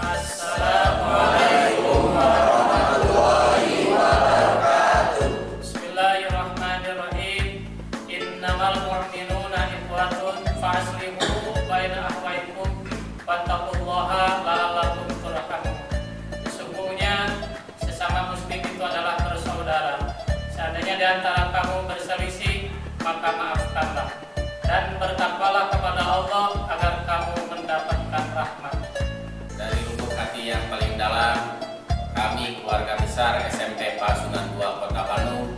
Assalamualaikum warahmatullahi wabarakatuh. Bismillahirrahmanirrahim. Innamal mu'minuna ikhwatun fa'aslihu baina akhwaikum wattaqullaha la'allakum turhamun. Sesungguhnya sesama muslim itu adalah bersaudara. Seandainya di antara kamu berselisih, maka maafkanlah dan bertakwalah kepada Allah agar kamu mendapatkan rahmat. Dari lubuk hati yang paling dalam, kami keluarga besar SMP Pasundan 2 Kota Bandung